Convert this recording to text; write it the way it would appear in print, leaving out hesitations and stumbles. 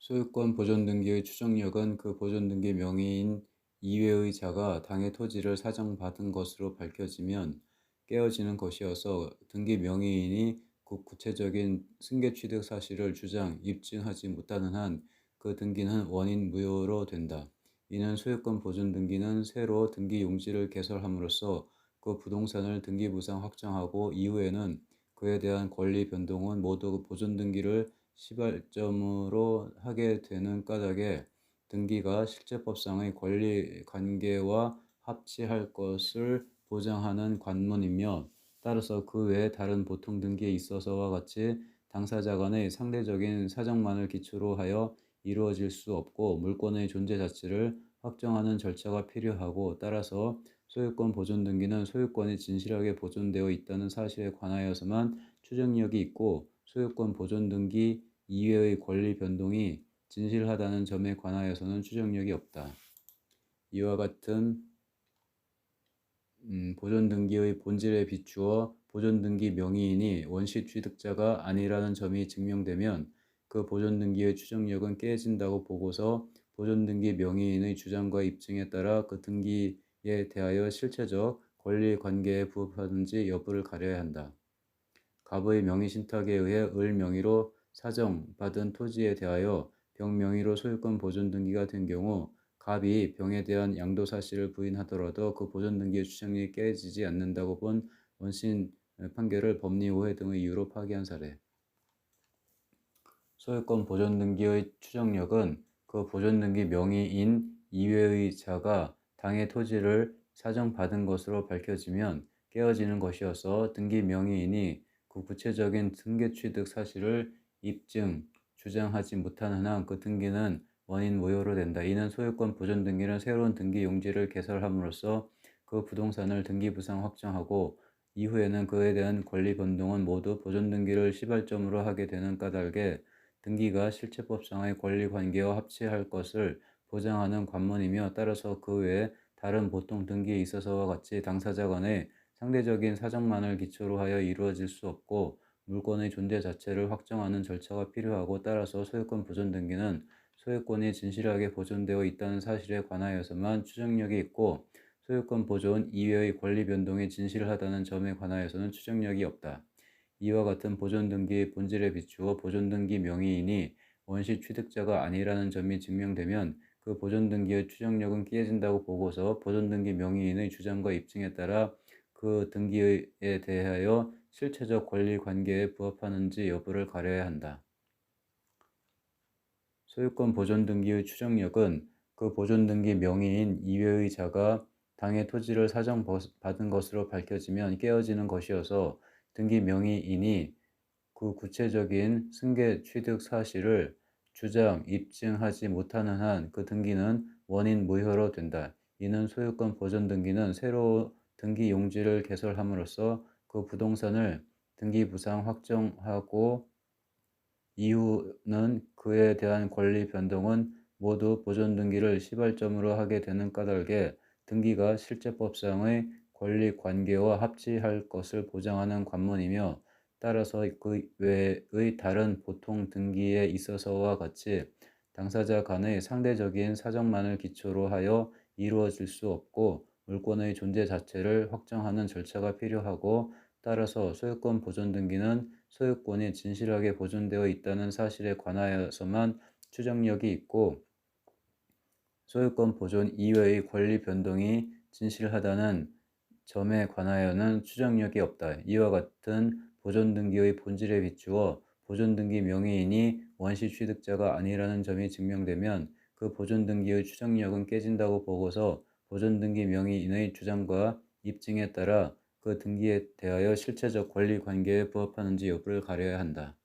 소유권 보존등기의 추정력은 그 보존등기 명의인 이외의 자가 당해 토지를 사정받은 것으로 밝혀지면 깨어지는 것이어서 등기 명의인이 그 구체적인 승계취득 사실을 주장, 입증하지 못하는 한 그 등기는 원인 무효로 된다. 이는 소유권 보존등기는 새로 등기 용지를 개설함으로써 그 부동산을 등기부상 확정하고 이후에는 그에 대한 권리 변동은 모두 보존등기를 시발점으로 하게 되는 까닭에 등기가 실제법상의 권리관계와 합치할 것을 보장하는 관문이며 따라서 그 외에 다른 보통 등기에 있어서와 같이 당사자 간의 상대적인 사정만을 기초로 하여 이루어질 수 없고 물권의 존재 자체를 확정하는 절차가 필요하고 따라서 소유권 보존 등기는 소유권이 진실하게 보존되어 있다는 사실에 관하여서만 추정력이 있고 소유권 보존 등기 이외의 권리 변동이 진실하다는 점에 관하여서는 추정력이 없다. 이와 같은 보존등기의 본질에 비추어 보존등기 명의인이 원시 취득자가 아니라는 점이 증명되면 그 보존등기의 추정력은 깨진다고 보고서 보존등기 명의인의 주장과 입증에 따라 그 등기에 대하여 실체적 권리관계에 부합하는지 여부를 가려야 한다. 갑의 명의신탁에 의해 을 명의로 사정받은 토지에 대하여 병 명의로 소유권 보존등기가 된 경우 갑이 병에 대한 양도 사실을 부인하더라도 그 보존등기의 추정력이 깨지지 않는다고 본 원심 판결을 법리 오해 등의 이유로 파기한 사례. 소유권 보존등기의 추정력은 그 보존등기 명의인 이외의 자가 당해 토지를 사정받은 것으로 밝혀지면 깨어지는 것이어서 등기 명의인이 그 구체적인 등기취득 사실을 입증, 주장하지 못하는 한 그 등기는 원인 무효로 된다. 이는 소유권 보존 등기는 새로운 등기 용지를 개설함으로써 그 부동산을 등기부상 확정하고 이후에는 그에 대한 권리 변동은 모두 보존 등기를 시발점으로 하게 되는 까닭에 등기가 실체법상의 권리관계와 합치할 것을 보장하는 관문이며 따라서 그 외에 다른 보통 등기에 있어서와 같이 당사자 간의 상대적인 사정만을 기초로 하여 이루어질 수 없고 물권의 존재 자체를 확정하는 절차가 필요하고 따라서 소유권 보존 등기는 소유권이 진실하게 보존되어 있다는 사실에 관하여서만 추정력이 있고 소유권 보존 이외의 권리 변동이 진실하다는 점에 관하여서는 추정력이 없다. 이와 같은 보존등기의 본질에 비추어 보존등기 명의인이 원시 취득자가 아니라는 점이 증명되면 그 보존등기의 추정력은 깨진다고 보고서 보존등기 명의인의 주장과 입증에 따라 그 등기에 대하여 실체적 권리 관계에 부합하는지 여부를 가려야 한다. 소유권 보존등기의 추정력은 그 보존등기 명의인 이외의 자가 당해 토지를 사정받은 것으로 밝혀지면 깨어지는 것이어서 등기 명의인이 그 구체적인 승계 취득 사실을 주장, 입증하지 못하는 한 그 등기는 원인 무효로 된다. 이는 소유권 보존 등기는 새로 등기 용지를 개설함으로써 그 부동산을 등기부상 확정하고 이후는 그에 대한 권리 변동은 모두 보존 등기를 시발점으로 하게 되는 까닭에 등기가 실제법상의 권리 관계와 합치할 것을 보장하는 관문이며 따라서 그 외의 다른 보통 등기에 있어서와 같이 당사자 간의 상대적인 사정만을 기초로 하여 이루어질 수 없고 물권의 존재 자체를 확정하는 절차가 필요하고 따라서 소유권 보존 등기는 소유권이 진실하게 보존되어 있다는 사실에 관하여서만 추정력이 있고 소유권 보존 이외의 권리 변동이 진실하다는 점에 관하여는 추정력이 없다. 이와 같은 보존등기의 본질에 비추어 보존등기 명의인이 원시 취득자가 아니라는 점이 증명되면 그 보존등기의 추정력은 깨진다고 보고서 보존등기 명의인의 주장과 입증에 따라 그 등기에 대하여 실체적 권리 관계에 부합하는지 여부를 가려야 한다.